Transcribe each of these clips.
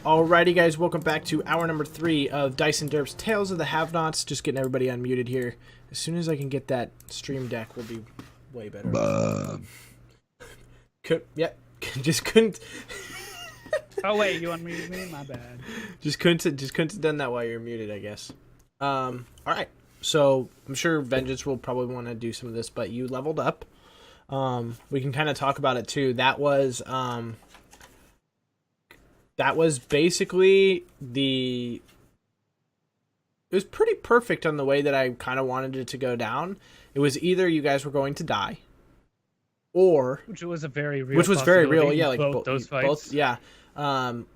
Alrighty, guys, welcome back to hour number 3 of DiceNDerps Tales of the Have-Nots. Just getting everybody unmuted here. As soon as I can get that stream deck, will be way better. Yep, just couldn't. Oh wait, you unmuted me? My bad. Just couldn't have done that while you're muted, I guess. All right. So I'm sure Vengeance will probably want to do some of this, but you leveled up. We can kind of talk about it too. That was basically it was pretty perfect on the way that I kind of wanted it to go down. It was either you guys were going to die, or which was very real, yeah, like those fights. Yeah.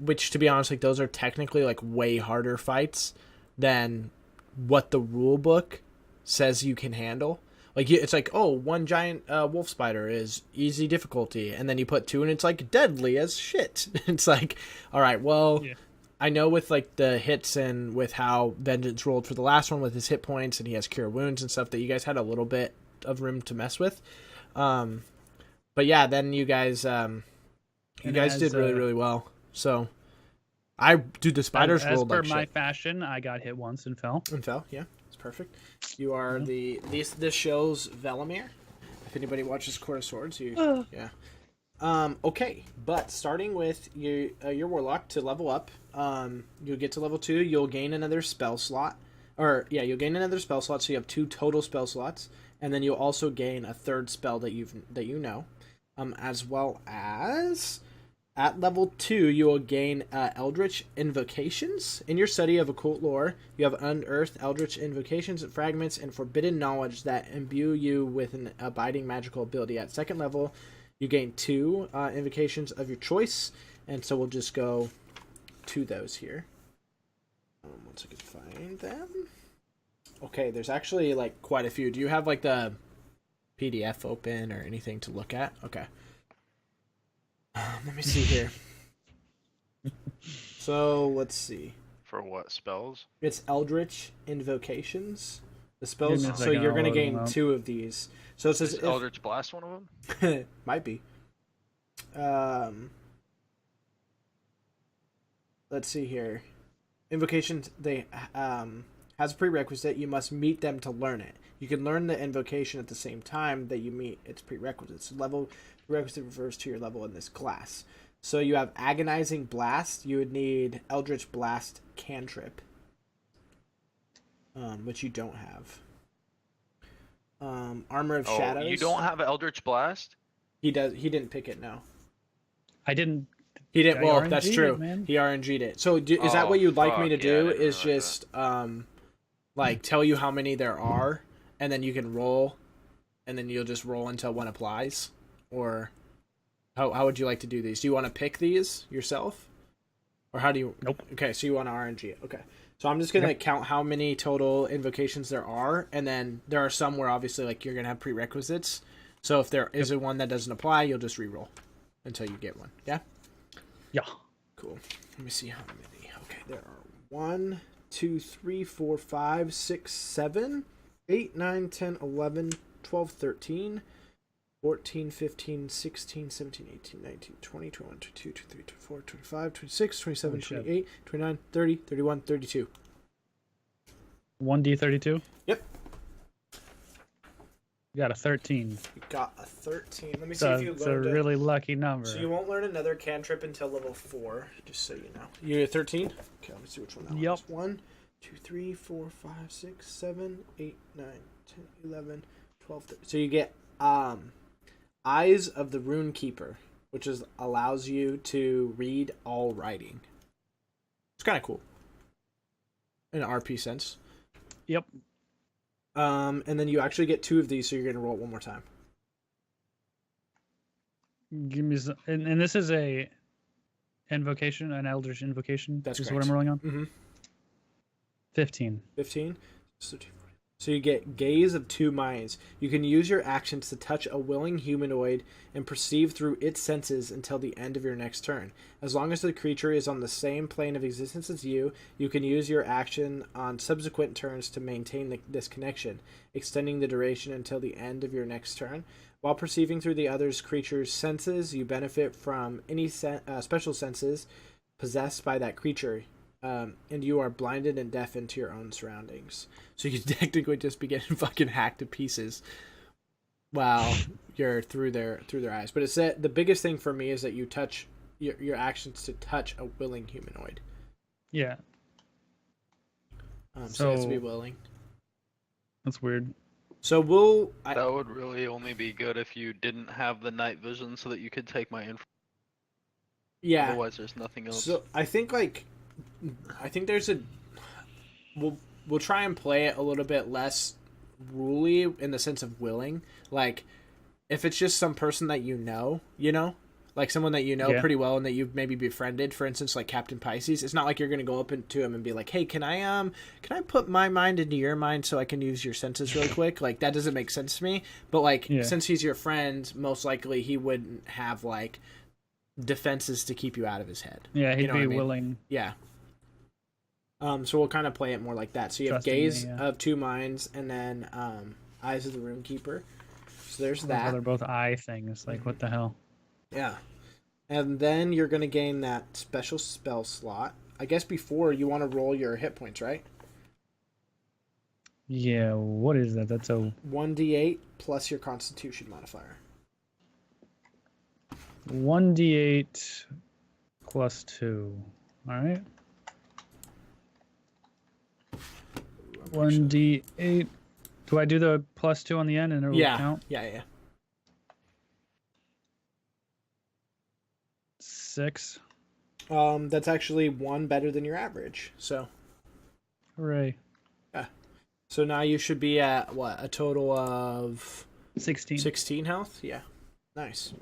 Which, to be honest, like those are technically like way harder fights than what the rule book says you can handle. Like, it's like, oh, one giant wolf spider is easy difficulty, and then you put 2 and it's like deadly as shit. It's like, all right, well, yeah. I know with like the hits and with how Vengeance rolled for the last one with his hit points and he has cure wounds and stuff that you guys had a little bit of room to mess with. But yeah, then you guys did really, really well. So the spiders rolled like shit. As per my fashion, I got hit once and fell. Yeah. It's perfect. You are this show's Velimir. If anybody watches Court of Swords, yeah. Okay, but starting with your warlock to level up, you'll get to level 2. You'll gain another spell slot, you'll gain another spell slot. So you have 2 total spell slots, and then you'll also gain a third spell that you know, as well as. At level 2, you will gain Eldritch Invocations. In your study of occult lore, you have unearthed Eldritch Invocations, fragments, and forbidden knowledge that imbue you with an abiding magical ability. At second level, you gain 2 invocations of your choice, and so we'll just go to those here. Once I can find them. Okay, there's actually like quite a few. Do you have like the PDF open or anything to look at? Okay. Let me see here. So, let's see. For what spells? It's Eldritch Invocations. The spells, so you're going to gain 2 of these. So it says... Is Eldritch Blast one of them? Might be. Let's see here. Invocations, they has a prerequisite. You must meet them to learn it. You can learn the invocation at the same time that you meet its prerequisites. Level prerequisite refers to your level in this class. So you have Agonizing Blast. You would need Eldritch Blast cantrip, which you don't have. Armor of Shadows. You don't have Eldritch Blast? He does. He didn't pick it. No. I didn't. He didn't. Well, that's true. Man. He RNG'd it. So is that what you'd like me to do? Is just like tell you how many there are, and then you can roll, and then you'll just roll until one applies, or how would you like to do these? Do you want to pick these yourself, or how do you? Nope. Okay, so you want to RNG it. Okay, so I'm just gonna count how many total invocations there are, and then there are some where obviously like you're gonna have prerequisites. So if there is one that doesn't apply, you'll just re-roll until you get one. Yeah. Yeah. Cool. Let me see how many. Okay, there are 1, 2, 3, 4, 5, 6, 7, 8, 9, 10, 11, 12, 13, 14, 15, 16, 17, 18, 19, 20, 21, 22, 23, 24, 25, 26, 27, 28, 29, 30, 31, 32. 1d32? Yep. You got a 13. You got a 13. Let me see if you learned It's a really lucky number. So you won't learn another cantrip until level 4, just so you know. You're 13? Okay, let me see which one that one is. 1, 2, 3, 4, 5, 6, 7, 8, 9, 10, 11, 12, 13. So you get Eyes of the Rune Keeper, which allows you to read all writing. It's kind of cool. In an RP sense. Yep. And then you actually get 2 of these, so you're going to roll it one more time. Give me some, and this is a invocation, an Eldritch Invocation. That's what I'm rolling on. Mm-hmm. 15. 15. So you get Gaze of 2 Minds. You can use your actions to touch a willing humanoid and perceive through its senses until the end of your next turn. As long as the creature is on the same plane of existence as you, you can use your action on subsequent turns to maintain this connection, extending the duration until the end of your next turn. While perceiving through the other's creature's senses, you benefit from any special senses possessed by that creature, and you are blinded and deafened to your own surroundings. So you technically just be getting fucking hacked to pieces while you're through their eyes. But it's that the biggest thing for me is that you touch your actions to touch a willing humanoid. Yeah. So it has to be willing. That's weird. So that would really only be good if you didn't have the night vision so that you could take my info. Yeah. Otherwise, there's nothing else. So I think there's a we'll try and play it a little bit less ruly in the sense of willing. Like if it's just some person that you know, like someone that you know pretty well and that you've maybe befriended, for instance, like Captain Pisces. It's not like you're gonna go up to him and be like, "Hey, can I put my mind into your mind so I can use your senses really quick?" Like that doesn't make sense to me. But like since he's your friend, most likely he wouldn't have like defenses to keep you out of his head. Yeah, he'd be willing. willing. Yeah. So we'll kind of play it more like that. So you have Gaze of Two Minds and then Eyes of the Runekeeper. So there's that. They're both eye things. Like, what the hell? Yeah. And then you're going to gain that special spell slot. I guess before you want to roll your hit points, right? Yeah, what is that? That's a 1d8 plus your Constitution modifier. 1d8 plus 2. All right. 1d8. Do I do the plus 2 on the end and it will count? Yeah. 6. That's actually 1 better than your average. So. Hooray. Yeah. So now you should be at what? A total of 16. 16 health? Yeah. Nice.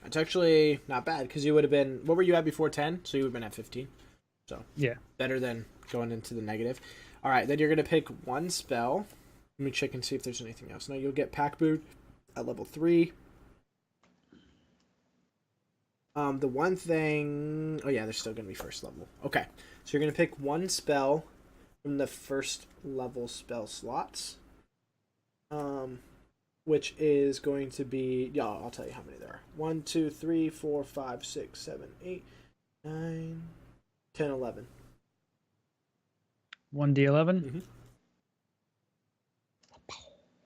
That's actually not bad because you would have been. What were you at before 10? So you would have been at 15. So yeah, better than going into the negative. All right, then you're gonna pick one spell. Let me check and see if there's anything else. No, you'll get Pack Boot at level 3. The one thing. Oh yeah, they're still gonna be first level. Okay, so you're gonna pick one spell from the first level spell slots. Which is going to be, I'll tell you how many there are. 1, 2, 3, 4, 5, 6, 7, 8, 9, 10, 11. 1d11? Mm-hmm.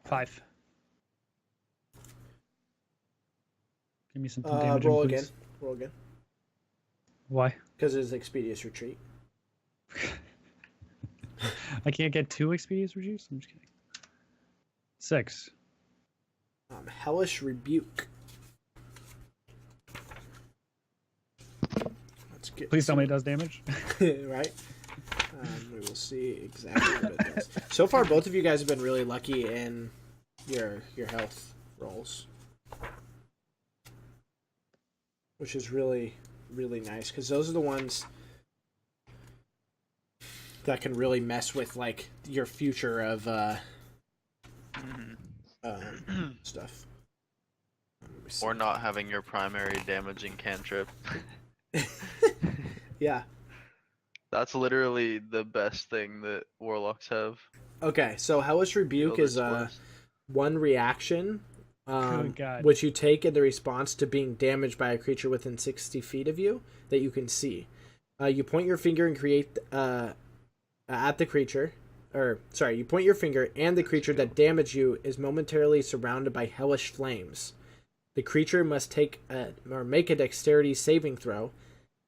5. Give me some damage. Roll again. Why? Because it's Expedious Retreat. I can't get 2 Expedious Retreats? I'm just kidding. 6. Hellish Rebuke. Let's get. Please tell me it does damage. Right? We will see exactly what it does. So far, both of you guys have been really lucky in your health rolls, which is really, really nice because those are the ones that can really mess with like your future of stuff. Or not having your primary damaging cantrip. Yeah. That's literally the best thing that warlocks have. Okay, so Hellish Rebuke is one reaction, which you take in the response to being damaged by a creature within 60 feet of you that you can see. You point your finger and create at the creature. You point your finger and the creature that damaged you is momentarily surrounded by hellish flames. The creature must make a dexterity saving throw.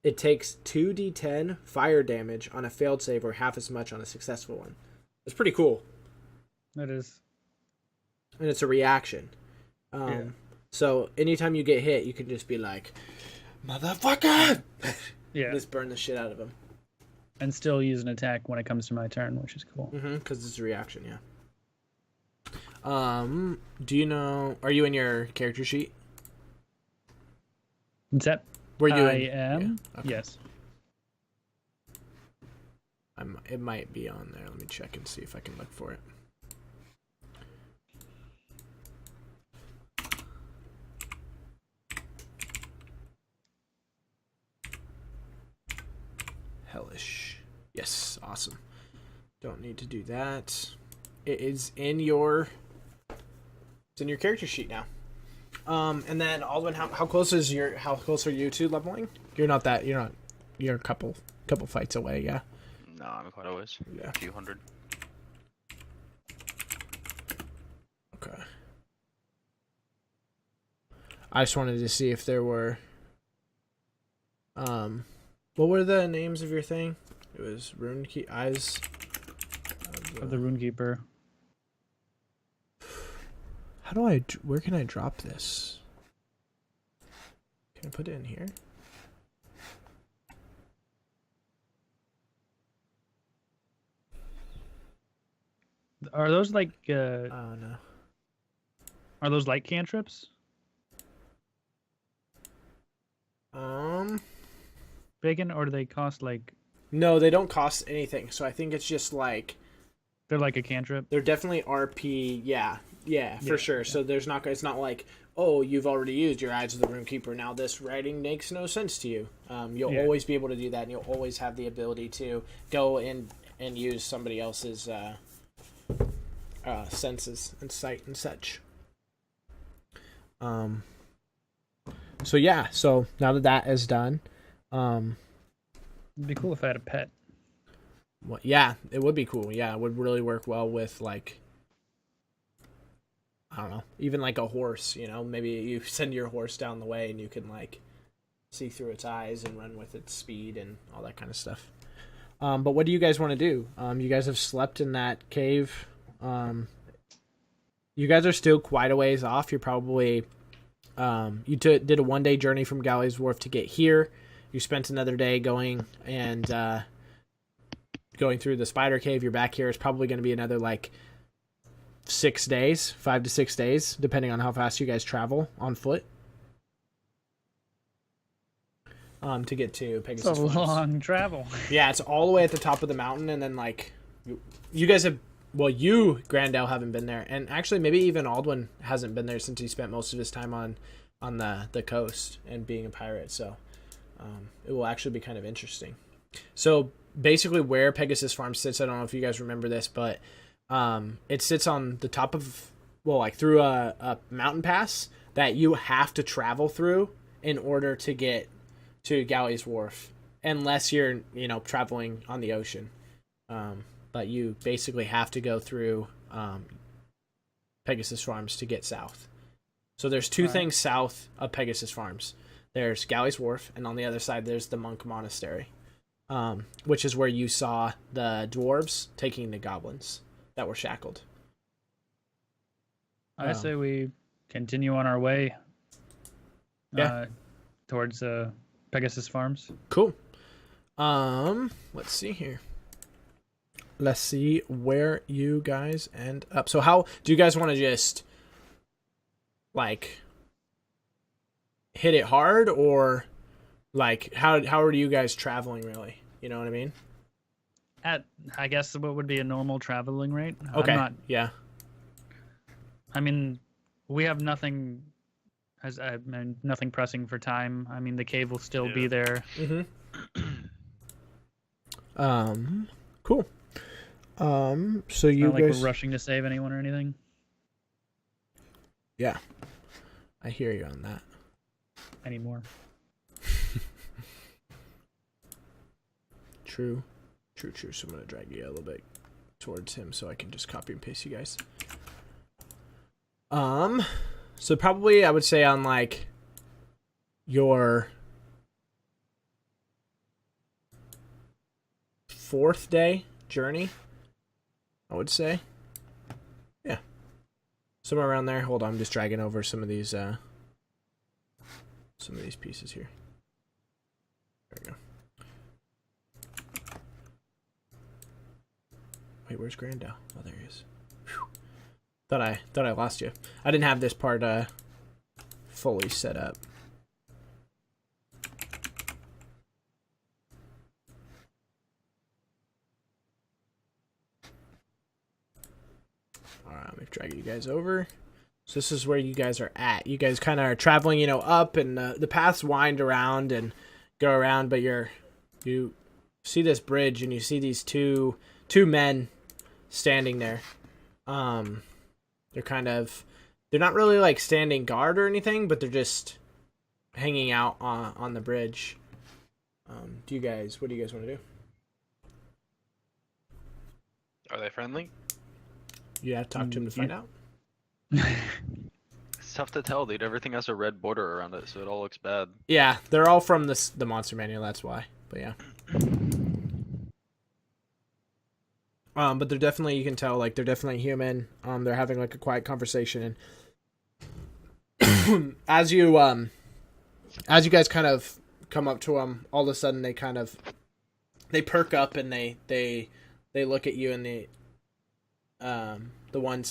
It takes 2d10 fire damage on a failed save or half as much on a successful one. It's pretty cool. It is. And it's a reaction. So anytime you get hit, you can just be like, "Motherfucker!" Yeah. Just burn the shit out of him. And still use an attack when it comes to my turn, which is cool. Because it's a reaction, yeah. Do you know? Are you in your character sheet? What's that? Were you? I am. Yeah. Okay. Yes. It might be on there. Let me check and see if I can look for it. Hellish. Yes, awesome. Don't need to do that. It is in your. It's in your character sheet now. And then Alwyn, how close are you to leveling? You're not you're a couple fights away. Yeah. No, I'm quite always. Yeah. A few hundred. Okay. I just wanted to see if there were. What were the names of your thing? It was Eyes Of the Runekeeper. How do I? Where can I drop this? Can I put it in here? Are those like? Oh no. Are those like cantrips? Bacon, or do they cost like? No, they don't cost anything. So I think it's just like They're like a cantrip. they're definitely RP. Yeah, for sure. Yeah. So there's not. It's not like, oh, you've already used your Eyes of the Runekeeper. Now this writing makes no sense to you. You'll always be able to do that, and you'll always have the ability to go in and use somebody else's senses and sight and such. So yeah. So now that is done. It'd be cool if I had a pet. Well, yeah, it would be cool. Yeah, it would really work well with, like, I don't know, even like a horse, you know? Maybe you send your horse down the way and you can, like, see through its eyes and run with its speed and all that kind of stuff. But what do you guys want to do? You guys have slept in that cave. You guys are still quite a ways off. You're probably... did a one-day journey from Gallows Wharf to get here. You spent another day going and going through the spider cave. You're back here. It's probably going to be another like 6 days, 5 to 6 days, depending on how fast you guys travel on foot. To get to Pegasus It's a Farms. long travel. Yeah, it's all the way at the top of the mountain, and then like you guys have. Well, you, Grandel, haven't been there, and actually maybe even Aldwin hasn't been there since he spent most of his time on the coast and being a pirate. So it will actually be kind of interesting. So basically, where Pegasus Farm sits, I don't know if you guys remember this, but it sits on the top of, well, like through a mountain pass that you have to travel through in order to get to Gallows Wharf, unless you're traveling on the ocean. But you basically have to go through Pegasus Farms to get south. So there's two things south of Pegasus Farms. There's Gallows Wharf, and on the other side there's the Monk Monastery, which is where you saw the dwarves taking the goblins that were shackled. I say we continue on our way. Towards Pegasus Farms. Cool. Let's see here. Let's see where you guys end up. So how do you guys want to just like hit it hard, or like how are you guys traveling really? You know what I mean? At I guess what would be a normal traveling rate. Okay. I mean, we have nothing nothing pressing for time. I mean, the cave will still be there. Mm-hmm. Cool. So you not like guys we're rushing to save anyone or anything. Yeah. I hear you on that. Anymore. True. So I'm gonna drag you a little bit towards him so I can just copy and paste you guys. So probably I would say on like your 4th day journey, I would say. Yeah. Somewhere around there. Hold on, I'm just dragging over some of these pieces here. There we go. Wait, where's Grandel? Oh, there he is. Whew. Thought I lost you. I didn't have this part fully set up. Alright, let me drag you guys over. So this is where you guys are at. You guys kind of are traveling, up, and the paths wind around and go around, but you see this bridge and you see these two men standing there. They're not really like standing guard or anything, but they're just hanging out on the bridge. What do you guys want to do? Are they friendly? You have to talk to him to find out. It's tough to tell, dude. Everything has a red border around it, so it all looks bad. Yeah, they're all from the monster manual. That's why. But yeah. But they're definitely, you can tell, like, they're definitely human. They're having like a quiet conversation, and as you guys kind of come up to them, all of a sudden they perk up and they look at you, and the one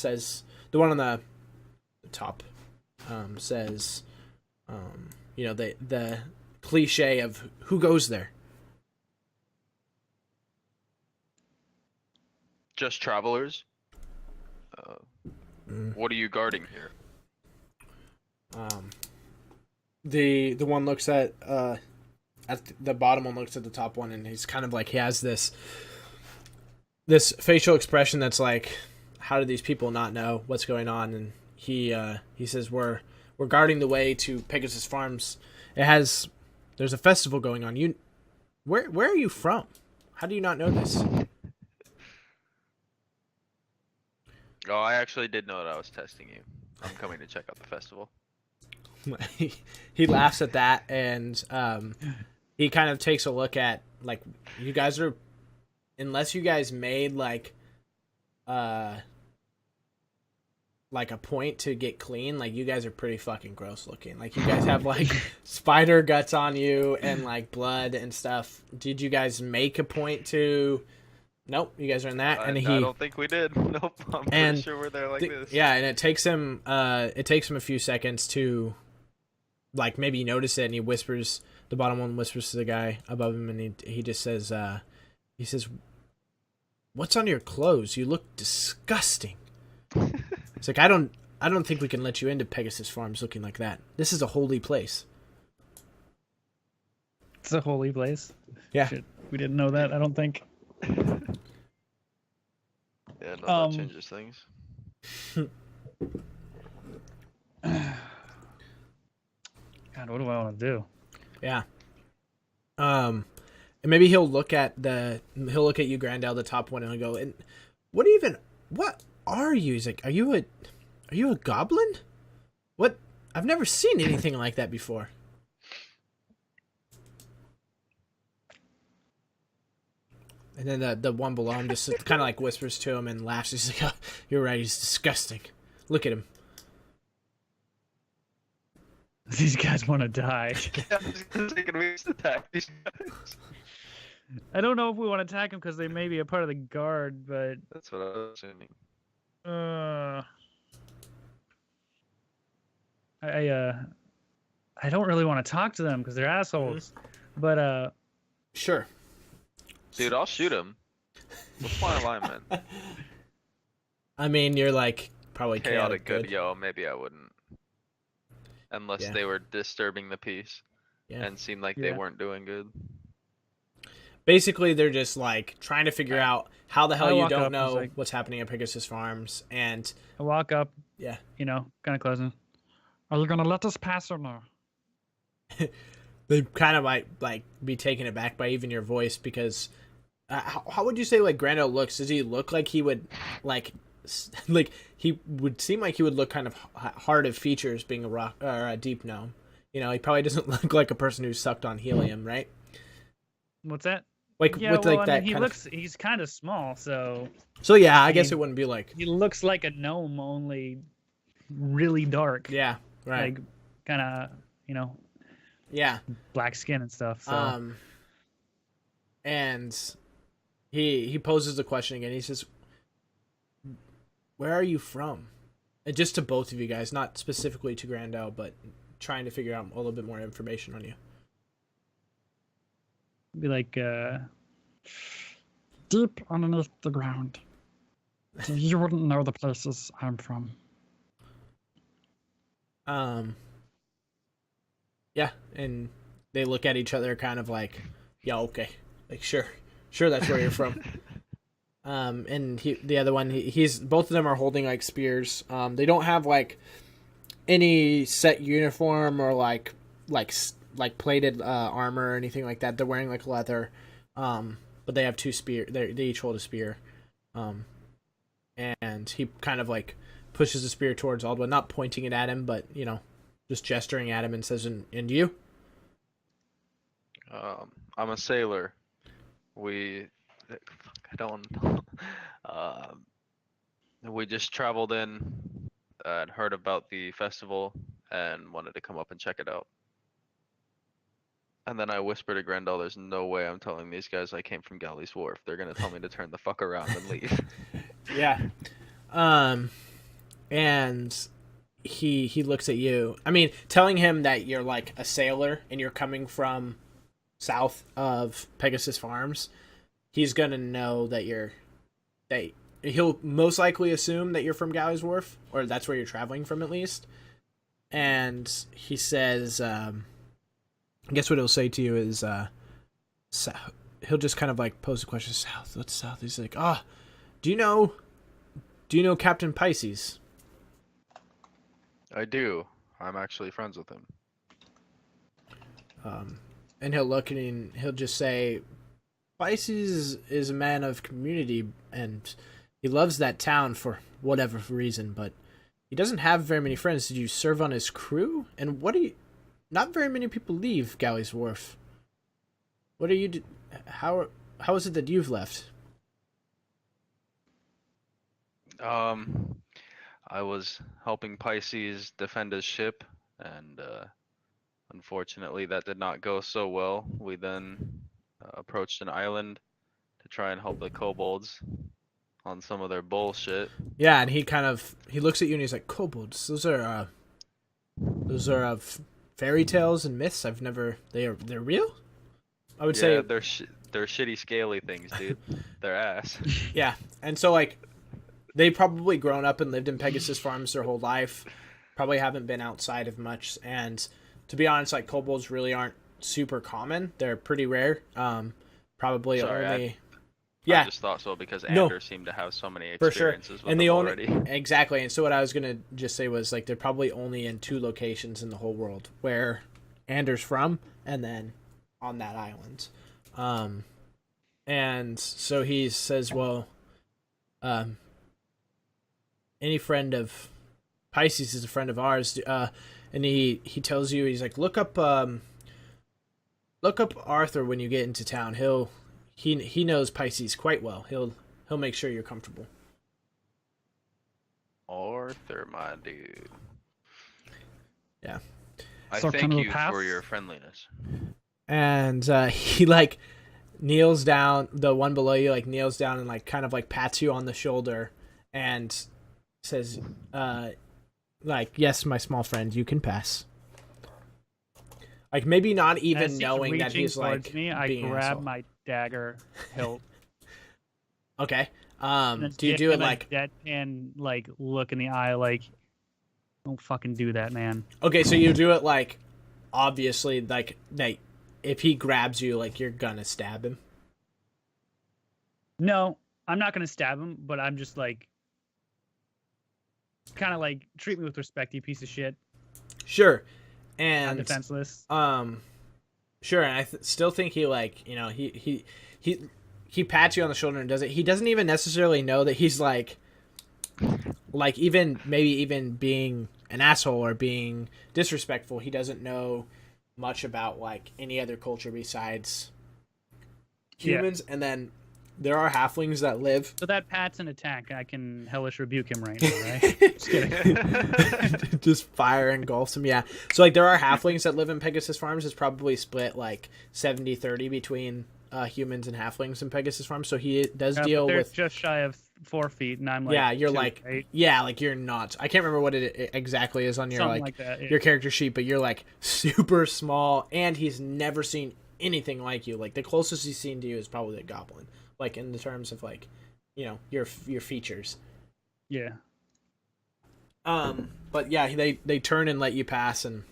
on the top says, the cliche of who goes there. Just travelers? What are you guarding here? The one looks at the bottom one, looks at the top one, and he's kind of like, he has this facial expression that's like, how do these people not know what's going on? And he says, we're guarding the way to Pegasus Farms. There's a festival going on. Where are you from? How do you not know this? Oh, I actually did know that I was testing you. I'm coming to check out the festival. He laughs at that, and he kind of takes a look at, like, you guys are, unless you guys made like a point to get clean, like, you guys are pretty fucking gross looking. Like, you guys have like spider guts on you and like blood and stuff. Did you guys make a point to? Nope, you guys are in that. I don't think we did. Nope, I'm pretty sure we're there like this. Yeah, and it takes him a few seconds to, like, maybe notice it, and he whispers, the bottom one whispers to the guy above him, and he just says, what's on your clothes? You look disgusting. It's like, I don't think we can let you into Pegasus Farms looking like that. This is a holy place. It's a holy place. Yeah. Shit, we didn't know that, I don't think. Yeah, no, that changes things. God, what do I want to do? Yeah. And maybe he'll look at you, Grandel, the top one, and he'll go, and what are you? He's like, are you a goblin? What? I've never seen anything like that before. And then the one below him just kind of like whispers to him and laughs. He's like, oh, you're right, he's disgusting. Look at him. These guys want to die. I don't know if we want to attack them because they may be a part of the guard, but that's what I was assuming. I don't really want to talk to them because they're assholes. But sure. Dude, I'll shoot him. What's my alignment? I mean, you're like probably chaotic good. Yo, maybe I wouldn't. Unless they were disturbing the peace and seemed like they weren't doing good. Basically, they're just like trying to figure out how the hell you don't know like, what's happening at Pegasus Farms. And I walk up, kind of closing. Are you gonna let us pass or no? They kind of might like be taken aback by even your voice, because how would you say like Grando looks? Does he look like he would like he would seem like he would look kind of hard of features, being a rock or a deep gnome? He probably doesn't look like a person who's sucked on helium, right? What's that? Like with like that. He's kind of small, so. So yeah, I guess it wouldn't be like. He looks like a gnome, only really dark. Yeah. Right. Like kind of, Yeah. Black skin and stuff. So. And he poses the question again. He says, "Where are you from?" And just to both of you guys, not specifically to Grandel, but trying to figure out a little bit more information on you. Be like deep underneath the ground. So you wouldn't know the places I'm from. Yeah, and they look at each other kind of like, yeah, okay. Like, sure, that's where you're from. And the other one, he's both of them are holding like spears. They don't have like any set uniform or like like plated armor or anything like that. They're wearing like leather, but they have two spear. They each hold a spear, and he kind of like pushes the spear towards Aldwin, not pointing it at him, but just gesturing at him and says, "And you?" I'm a sailor. I don't. We just traveled in and heard about the festival and wanted to come up and check it out. And then I whispered to Grendel, "There's no way I'm telling these guys I came from Galley's Wharf. They're gonna tell me to turn the fuck around and leave." Yeah. And he looks at you. I mean, telling him that you're like a sailor and you're coming from south of Pegasus Farms, he's gonna know that he'll most likely assume that you're from Galley's Wharf, or that's where you're traveling from at least. And he says, I guess what he'll say to you is, he'll just kind of like pose the question, "South? What's south?" He's like, do you know Captain Pisces?" I do. I'm actually friends with him. And he'll look and he'll just say, "Pisces is a man of community, and he loves that town for whatever reason, but he doesn't have very many friends. Did you serve on his crew? And not very many people leave Galley's Wharf. What are you how is it that you've left?" I was helping Pisces defend his ship, and unfortunately that did not go so well. We then approached an island to try and help the kobolds on some of their bullshit. Yeah, and he looks at you and he's like, "Kobolds, those are fairy tales and myths. They're real?" I would say they're shitty scaly things, dude. They're ass. Yeah, and so like they probably grown up and lived in Pegasus Farms their whole life. Probably haven't been outside of much, and to be honest, like kobolds really aren't super common. They're pretty rare. Probably Sorry, only. I just thought so because Anders seemed to have so many experiences with them already. Exactly, and so what I was gonna just say was like they're probably only in 2 locations in the whole world where Anders from, and then on that island. And so he says, "Well, any friend of Pisces is a friend of ours." And he tells you, he's like, look up Arthur when you get into town. He knows Pisces quite well. He'll make sure you're comfortable. Arthur, my dude. Yeah. I thank you for your friendliness. And he like kneels down. The one below you like kneels down and like kind of like pats you on the shoulder and says, like, "Yes, my small friend, you can pass." Like maybe not even knowing that he's like me, I grab my dagger hilt. Okay. Do you do it like that and like look in the eye like, "Don't fucking do that, man." Okay, so you do it like obviously like if he grabs you, like you're gonna stab him. No, I'm not gonna stab him, but I'm just like kind of like, treat me with respect, you piece of shit. Sure. And I'm defenseless. Sure, and I still think he like, he pats you on the shoulder and does it. He doesn't even necessarily know that he's like even maybe even being an asshole or being disrespectful. He doesn't know much about like any other culture besides humans. And then there are halflings that live. So that pat's an attack. I can hellish rebuke him right now, right? Just kidding. Just fire engulfs him, yeah. So like there are halflings that live in Pegasus Farms. It's probably split like 70-30 between humans and halflings in Pegasus Farms. So he does deal with just shy of 4 feet, and I'm like, yeah, you're 2, like, right? Yeah, like you're not. I can't remember what it exactly is on your like that, yeah. your character sheet, but you're like super small, and he's never seen anything like you. Like the closest he's seen to you is probably a goblin. Like in the terms of like, your features. Yeah. But yeah, they turn and let you pass, and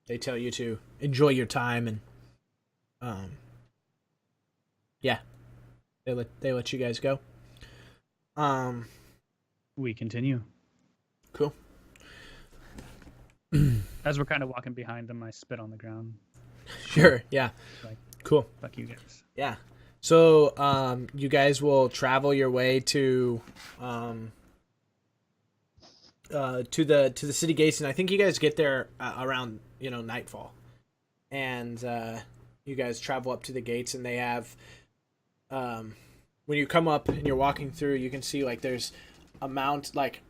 they tell you to enjoy your time, and yeah, they let you guys go. We continue. Cool. As we're kind of walking behind them, I spit on the ground. Sure. Yeah. Like, Cool. fuck you guys. Yeah. So you guys will travel your way to the city gates, and I think you guys get there around nightfall, and you guys travel up to the gates, and they have when you come up and you're walking through, you can see like there's a mount like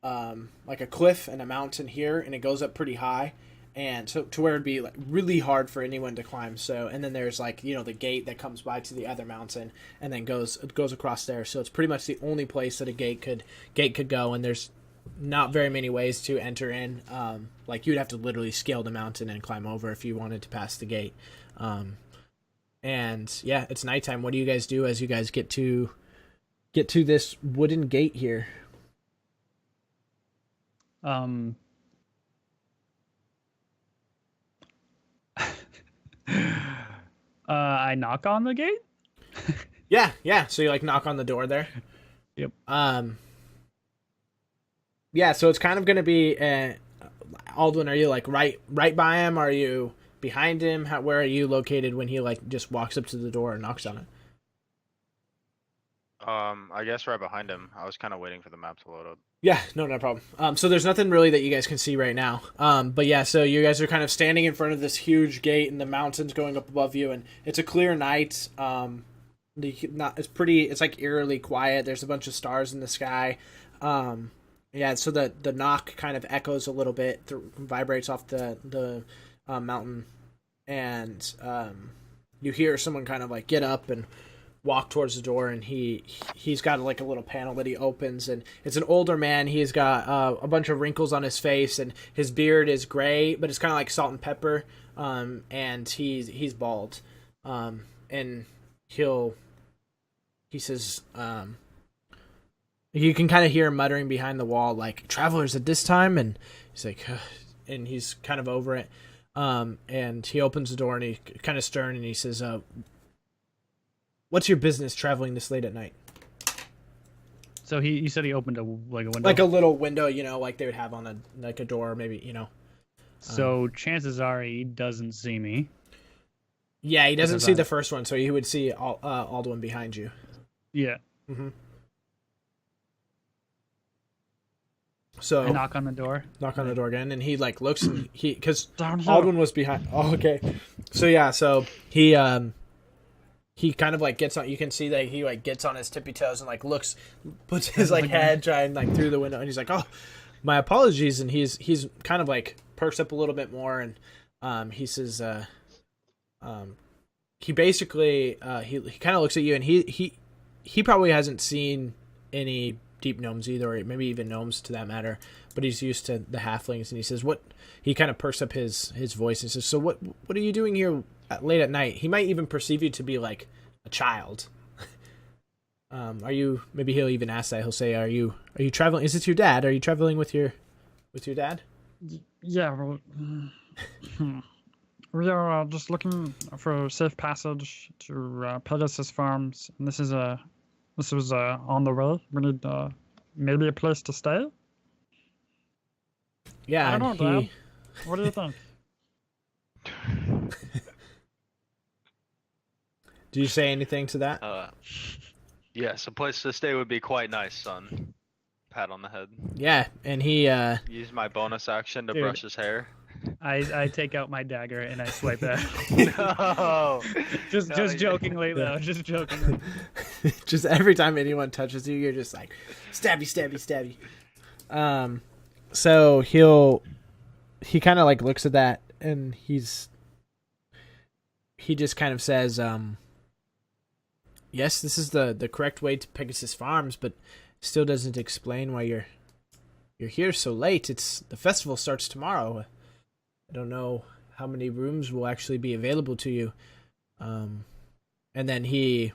a cliff and a mountain here, and it goes up pretty high, and so to where it'd be like really hard for anyone to climb. So, and then there's like the gate that comes by to the other mountain, and then goes across there. So it's pretty much the only place that a gate could go, and there's not very many ways to enter in. Like you'd have to literally scale the mountain and climb over if you wanted to pass the gate. And yeah, it's nighttime. What do you guys do as you guys get to this wooden gate here? I knock on the gate. Yeah. So you like knock on the door there. Yep. Yeah. So it's kind of gonna be Aldwin. Are you like right by him? Are you behind him? Where are you located when he like just walks up to the door and knocks on it? I guess right behind him. I was kind of waiting for the map to load up. Yeah, no problem. So there's nothing really that you guys can see right now. But yeah, so you guys are kind of standing in front of this huge gate, and the mountain's going up above you, and it's a clear night. It's like eerily quiet. There's a bunch of stars in the sky. Yeah, so the knock kind of echoes a little bit, vibrates off the mountain, and you hear someone kind of like get up and walk towards the door, and he's got like a little panel that he opens, and it's an older man. He's got a bunch of wrinkles on his face, and his beard is gray, but it's kind of like salt and pepper. And he's bald. And he says, you can kind of hear him muttering behind the wall, like, "Travelers at this time," and he's like, and he's kind of over it. And he opens the door, and he kind of stern, and he says, "What's your business traveling this late at night?" So he said he opened a window, like a little window, like they would have on a door, maybe, So chances are he doesn't see me. Yeah, he doesn't see the first one, so he would see Aldwin behind you. Yeah. Mm-hmm. So I knock on the door. Knock on the door again, and he like looks, and because Down here. Aldwin was behind. Oh, okay. So yeah, so he kind of like gets on. You can see that he like gets on his tippy toes and like looks, puts his like head trying like through the window, and he's like, "Oh, my apologies." And he's kind of like perks up a little bit more, and he says, he basically he kind of looks at you, and he probably hasn't seen any deep gnomes either, or maybe even gnomes to that matter, but he's used to the halflings, and he says, "What?" He kind of perks up his voice and says, "So what are you doing here late at night?" He might even perceive you to be like a child. Are you? Maybe he'll even ask that. He'll say, "Are you traveling? Is it your dad? Are you traveling with your dad?" Yeah. Well, we are just looking for a safe passage to Pegasus Farms, and this was on the way. We need maybe a place to stay. Yeah, I don't know, Dad. What do you think? Do you say anything to that? Yes, a place to stay would be quite nice, son. Pat on the head. Yeah, and he Use my bonus action to Dude. brush his hair. I take out my dagger and I swipe that. No. just jokingly though. Just jokingly. just every time anyone touches you, you're just like stabby, stabby, stabby. So he kind of like looks at that, and he just kind of says, "Yes, this is the correct way to Pegasus Farms, but still doesn't explain why you're here so late. The festival starts tomorrow. I don't know how many rooms will actually be available to you." And then he...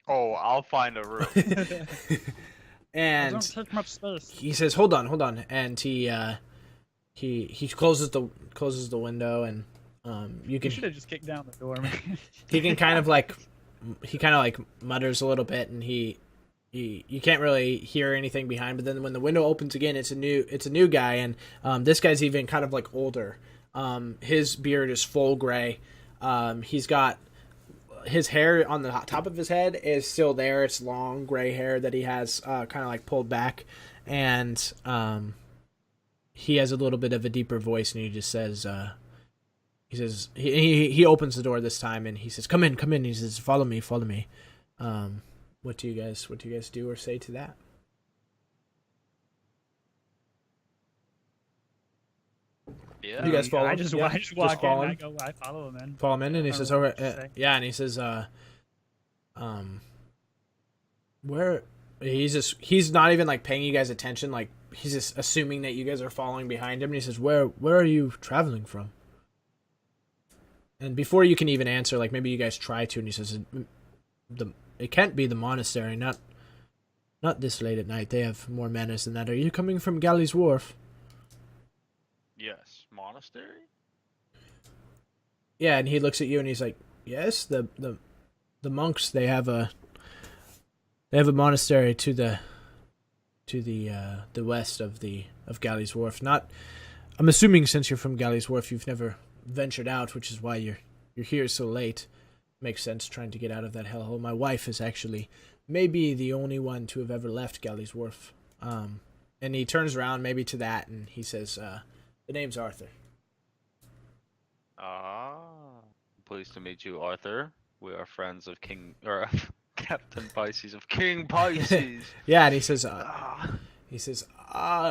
Oh, I'll find a room. and Don't take much space. he says, "Hold on," and he closes the window, and you You should have just kicked down the door, man. he kind of like mutters a little bit, and he you can't really hear anything behind. But then when the window opens again, it's a new guy, and this guy's even kind of like older. His beard is full gray. He's got his hair on the top of his head is still there. It's long gray hair that he has kind of like pulled back, and he has a little bit of a deeper voice, and he just says, he opens the door this time, and he says, come in. He says, follow me. What do you guys do or say to that? Yeah. You guys follow I him? just, Yeah, I just walk follow in. him? I follow him in. Follow him in, and he I says, don't know "Okay, what to say. yeah," and he says, where?" He's not even like paying you guys attention. Like he's just assuming that you guys are following behind him, and he says, "Where are you traveling from?" And before you can even answer, like maybe you guys try to, and he says, "It can't be the monastery. Not this late at night. They have more manners than that. Are you coming from Galley's Wharf?" Yes. Monastery? Yeah, and he looks at you and he's like, "Yes, the monks, they have a monastery to the west of Galley's Wharf. Not, I'm assuming since you're from Galley's Wharf, you've never ventured out, which is why you're here so late. Makes sense, trying to get out of that hellhole. My wife is actually maybe the only one to have ever left Galley's Wharf." And he turns around maybe to that, and he says, "The name's Arthur." Pleased to meet you, Arthur. We are friends of Captain Pisces of King Pisces. Yeah, and he says,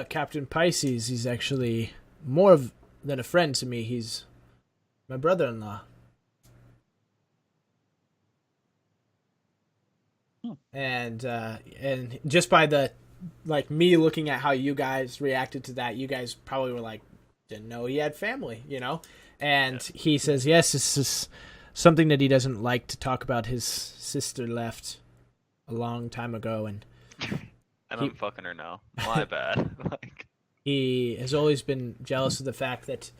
Captain Pisces, he's actually more than a friend to me. He's my brother-in-law. And just by the, like, me looking at how you guys reacted to that, you guys probably were like, didn't know he had family, you know? And he says, yes, this is something that he doesn't like to talk about. His sister left a long time ago, and I'm fucking her now. My bad. Like, he has always been jealous of the fact that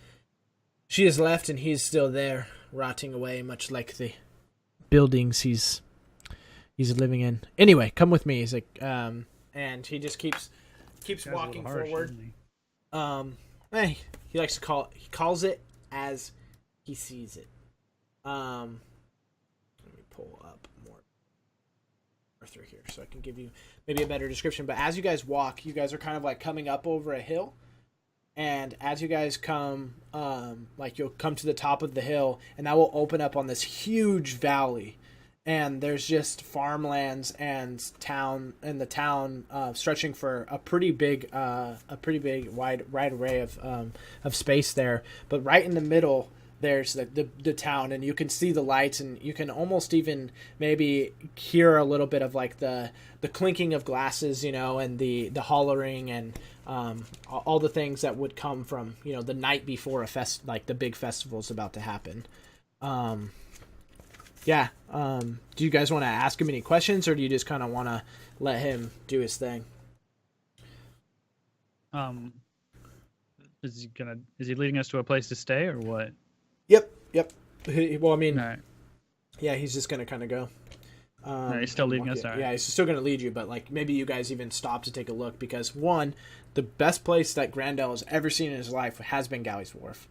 she has left and he's still there, rotting away, much like the buildings he's living in. Anyway, come with me. He's like, and he just keeps walking forward. He likes to calls it as he sees it. Let me pull up more Arthur here so I can give you maybe a better description. But as you guys walk, you guys are kind of like coming up over a hill, and as you guys come, like you'll come to the top of the hill, and that will open up on this huge valley. And there's just farmlands and the town stretching for a pretty big wide array of space there. But right in the middle, there's the town, and you can see the lights, and you can almost even maybe hear a little bit of like the clinking of glasses, you know, and the hollering and all the things that would come from, you know, the night before like the big festival's about to happen. Yeah. Do you guys want to ask him any questions, or do you just kind of want to let him do his thing? Is he leading us to a place to stay or what? Yep. Well, I mean, Right. yeah, he's just gonna kind of go. No, he's still leading us. Yeah, he's still gonna lead you, but like maybe you guys even stop to take a look, because one, the best place that Grandel has ever seen in his life has been Galley's Wharf,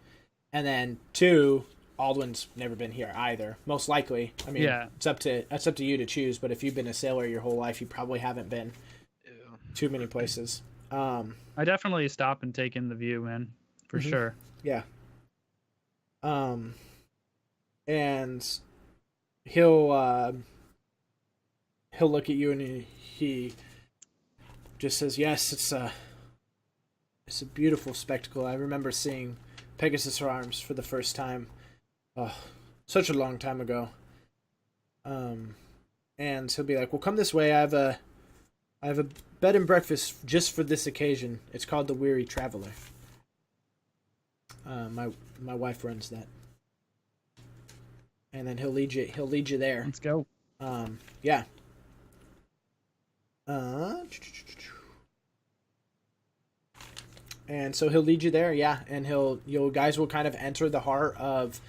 and then two, Aldwin's never been here either. Most likely. I mean, Yeah. it's up to you to choose. But if you've been a sailor your whole life, you probably haven't been too many places. I definitely stop and take in the view, man, for sure. Yeah. And he'll look at you and he just says, "Yes, it's a beautiful spectacle. I remember seeing Pegasus Arms for the first time. Oh, such a long time ago." And he'll be like, "Well, come this way. I have a bed and breakfast just for this occasion. It's called the Weary Traveler. My wife runs that." And then he'll lead you there. Let's go. Yeah. And so he'll lead you there, yeah, and you guys will kind of enter the heart of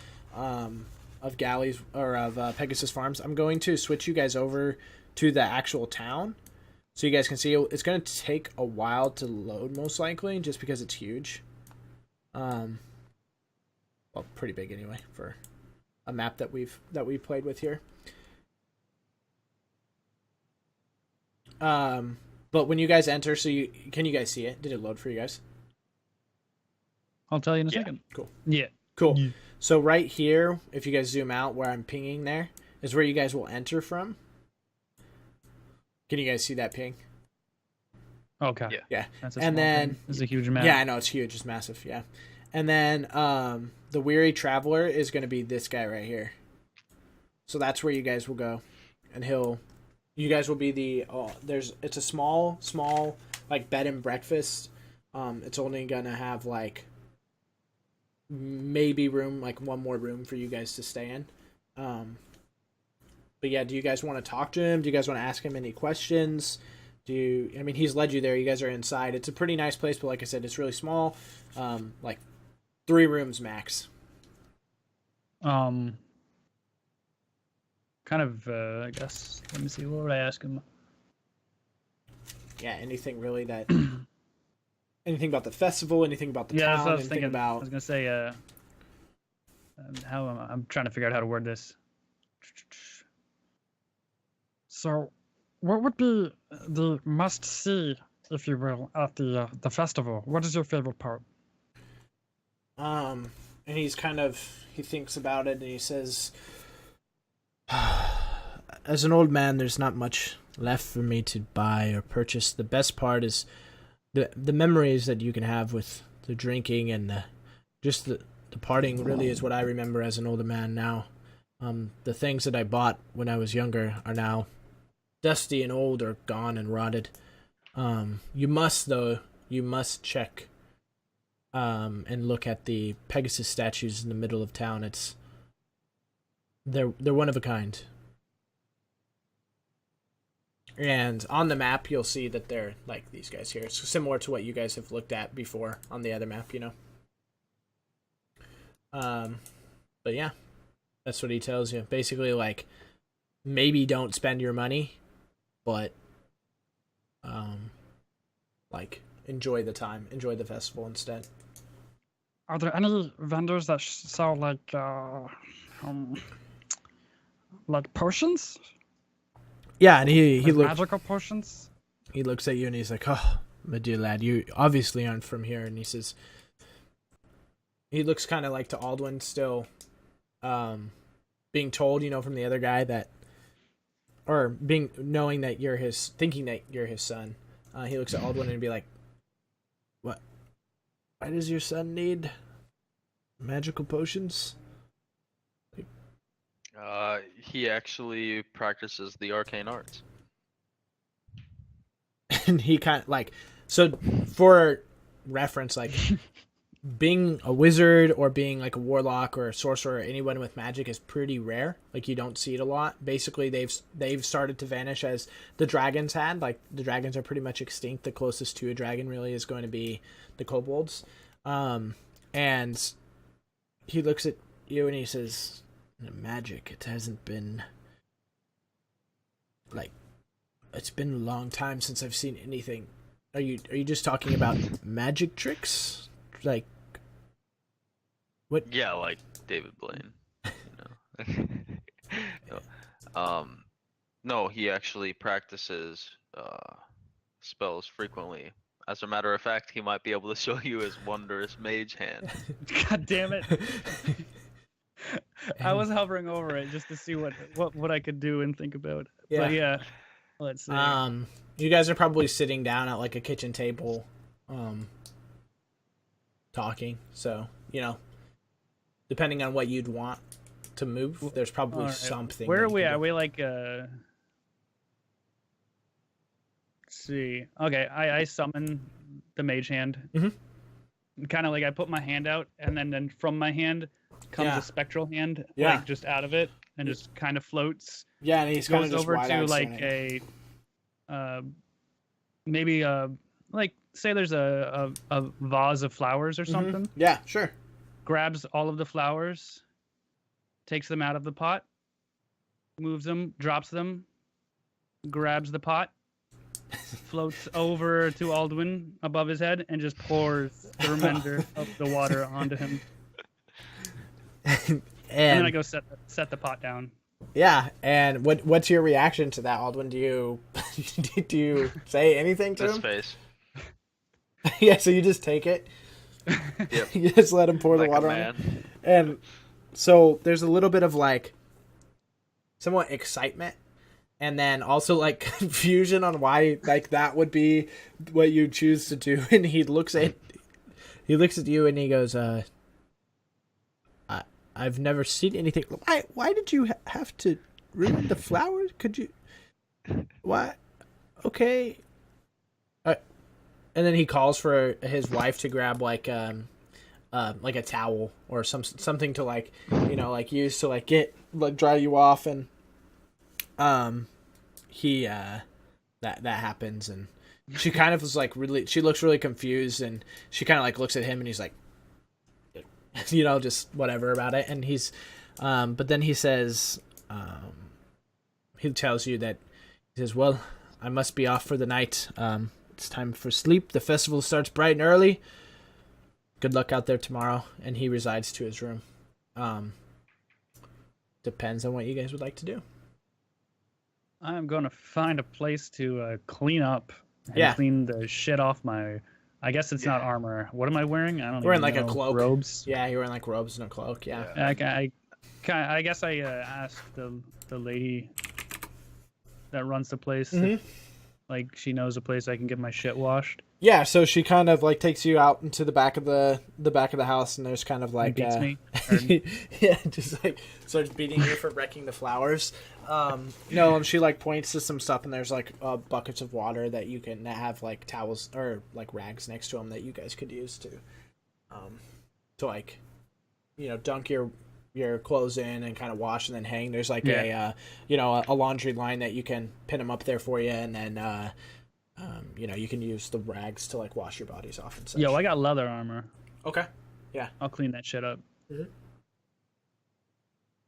Galley's or of Pegasus Farms. I'm going to switch you guys over to the actual town, so you guys can see it's going to take a while to load, most likely, just because it's huge. Well, pretty big anyway for a map that we've played with here. But when you guys enter, can you guys see it? Did it load for you guys? I'll tell you in a second. Cool. Yeah. Cool. Yeah. So right here, if you guys zoom out where I'm pinging there, is where you guys will enter from. Can you guys see that ping? Okay. Yeah. That's a And small then thing. This is a huge map. Yeah, I know, it's huge, it's massive, yeah. And then the Weary Traveler is going to be this guy right here. So that's where you guys will go. And you guys will be it's a small like bed and breakfast. It's only going to have like maybe room, like one more room for you guys to stay in. But yeah, do you guys want to talk to him? Do you guys want to ask him any questions? I mean, he's led you there. You guys are inside. It's a pretty nice place, but like I said, it's really small. Like 3 rooms max. Kind of, I guess. Let me see. What would I ask him? Yeah, anything really that... anything about the festival, anything about the Yeah, town, that's what I was anything thinking. about... I was going to say, I'm trying to figure out how to word this. So, what would be the must-see, if you will, at the festival? What is your favorite part? And he's he thinks about it and he says, as an old man, there's not much left for me to buy or purchase. The best part is the memories that you can have with the drinking and the partying really is what I remember as an older man now. The things that I bought when I was younger are now dusty and old or gone and rotted. You must check and look at the Pegasus statues in the middle of town. They're one of a kind. And on the map, you'll see that they're like these guys here. It's similar to what you guys have looked at before on the other map, you know. But yeah, that's what he tells you. Basically, like, maybe don't spend your money, but like, enjoy the time, enjoy the festival instead. Are there any vendors that sell like potions? Yeah, and he looks magical potions. He looks at you and he's like, "Oh, my dear lad, you obviously aren't from here." And he says, he looks kind of like to Aldwin still, being told, you know, from the other guy that, or knowing that thinking that you're his son. He looks at Aldwin and be like, "What? Why does your son need magical potions?" He actually practices the arcane arts. And he kind of like, so for reference, like being a wizard or being like a warlock or a sorcerer or anyone with magic is pretty rare. Like, you don't see it a lot. Basically, they've started to vanish as the dragons had. Like, the dragons are pretty much extinct. The closest to a dragon really is going to be the kobolds. And he looks at you and he says, "Magic, it hasn't been like, it's been a long time since I've seen anything." Are you just talking about magic tricks? Like, what? Yeah, like David Blaine. No, he actually practices spells frequently. As a matter of fact, he might be able to show you his wondrous mage hand. God damn it. I was hovering over it just to see what I could do and think about. Yeah. But yeah, let's see. You guys are probably sitting down at like a kitchen table, talking. So, you know, depending on what you'd want to move, there's probably something. Where are we at? Are we like let's see. Okay, I summon the mage hand. Mm-hmm. Kind of like I put my hand out, and then from my hand comes Yeah. a spectral hand, Yeah. like just out of it, and just kind of floats. Yeah, and he's kind Goes of just over to wide-eyed like staring. maybe like say there's a vase of flowers or something. Yeah, sure. Grabs all of the flowers, takes them out of the pot, moves them, drops them, grabs the pot, floats over to Aldwin above his head and just pours the remainder of the water onto him. And then I go set the pot down. Yeah, and what's your reaction to that, Aldwin? Do you say anything to This him? face. Yeah, so you just take it. Yep. You just let him pour Like the a water on. man. And so there's a little bit of like somewhat excitement and then also like confusion on why like that would be what you choose to do. And he looks at you and he goes, I've never seen anything. Why did you have to ruin the flowers? Could you? Why? Okay. And then he calls for his wife to grab like a towel or something to like, you know, like use to like get like dry you off. And he that happens and she kind of was like she looks really confused and she kind of like looks at him and he's like, you know, just whatever about it. And he's but then he says he tells you that he says, well, I must be off for the night. It's time for sleep. The festival starts bright and early. Good luck out there tomorrow. And he resides to his room. Depends on what you guys would like to do. I'm going to find a place to clean up and clean the shit off my... I guess it's not armor. What am I wearing? I don't know. We're in like a cloak. Robes? Yeah, you're wearing like robes and a cloak, yeah. I guess I asked the lady that runs the place if, like, she knows a place I can get my shit washed. Yeah, so she kind of like takes you out into the back of the house, and there's kind of like beats me. yeah, just like starts beating you for wrecking the flowers. No, and she like points to some stuff, and there's like buckets of water that you can have like towels or like rags next to them that you guys could use to like, you know, dunk your clothes in and kind of wash and then hang. There's like a laundry line that you can pin them up there for you, and then you know, you can use the rags to like wash your bodies off and such. Yo, I got leather armor. Okay. Yeah. I'll clean that shit up. Mm-hmm.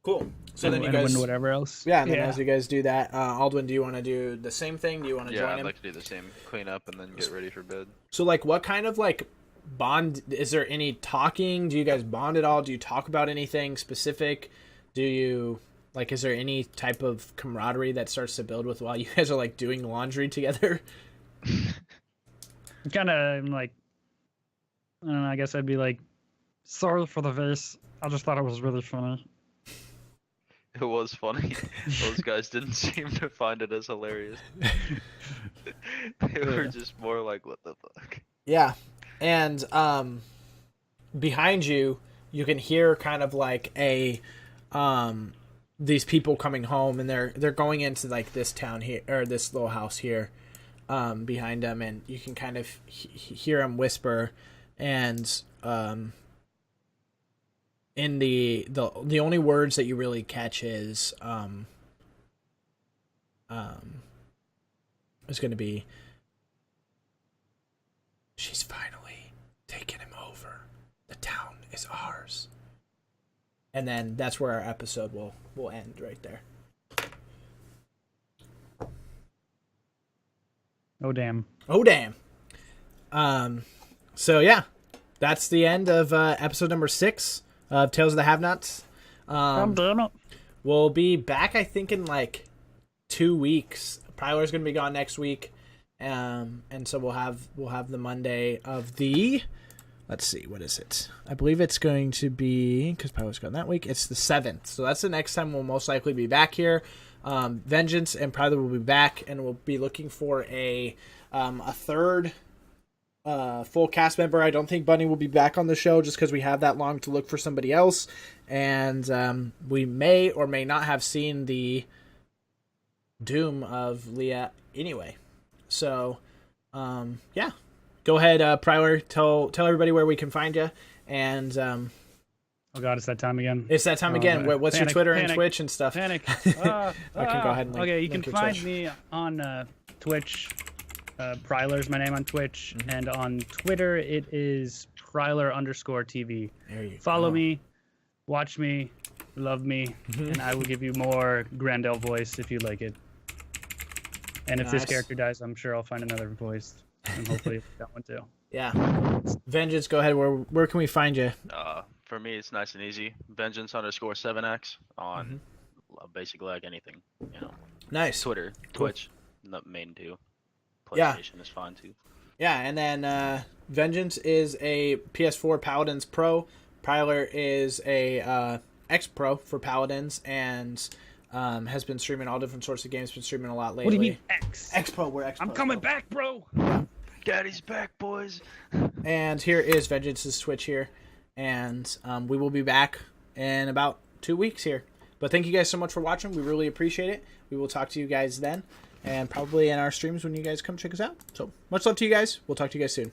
Cool. So then you and guys, whatever else. Yeah. And then as you guys do that, Aldwin, do you want to do the same thing? Do you want to join him? Yeah, I'd like to do the same. Clean up and then get ready for bed. So like, what kind of like bond? Is there any talking? Do you guys bond at all? Do you talk about anything specific? Do you like? Is there any type of camaraderie that starts to build with while you guys are like doing laundry together? Kind of like, I don't know, I guess I'd be like, sorry for the vase. I just thought it was really funny. It was funny. Those guys didn't seem to find it as hilarious. They were just more like, what the fuck? Yeah. And behind you, you can hear kind of like a these people coming home, and they're going into like this town here, or this little house here. Behind them, and you can kind of hear them whisper, and in the only words that you really catch is going to be, she's finally taken him over. The town is ours. And then that's where our episode will end right there. Oh damn. Oh damn. So yeah, that's the end of episode number 6 of Tales of the Have-Nots. Damn it. We'll be back, I think, in like 2 weeks. Prylor's gonna be gone next week, and so we'll have the Monday of the. Let's see, what is it? I believe it's going to be, because Prylor's gone that week. It's the 7th, so that's the next time we'll most likely be back here. Vengeance and Prylor will be back, and we'll be looking for a third full cast member. I don't think Bunny will be back on the show just because we have that long to look for somebody else, and we may or may not have seen the doom of Leah anyway. So, yeah. Go ahead, Prylor. Tell everybody where we can find you, and oh god, it's that time again. It's that time again. What's your Twitter and Twitch and stuff? Panic. I can go ahead and okay, you link can your find Twitch. me on Twitch. Prylor's my name on Twitch, and on Twitter it is Prylor_TV. There you Follow go. me, watch me, love me, and I will give you more Grandel voice if you like it. And if this Nice. character dies, I'm sure I'll find another voice, and hopefully that one too. Yeah. Vengeance, go ahead. Where can we find you? For me, it's nice and easy. Vengeance _ 7x on basically like anything. You know, Nice. Twitter, Cool. Twitch, the main two. Yeah. PlayStation is fine too. Yeah, and then Vengeance is a PS4 Paladins Pro. Prylor is a X Pro for Paladins, and has been streaming all different sorts of games. Been streaming a lot lately. What do you mean X? X Pro, we're X Pro. I'm coming back, bro. Daddy's back, boys. And here is Vengeance's Twitch here, and we will be back in about 2 weeks here. But thank you guys so much for watching. We really appreciate it. We will talk to you guys then, and probably in our streams when you guys come check us out. So much love to you guys. We'll talk to you guys soon.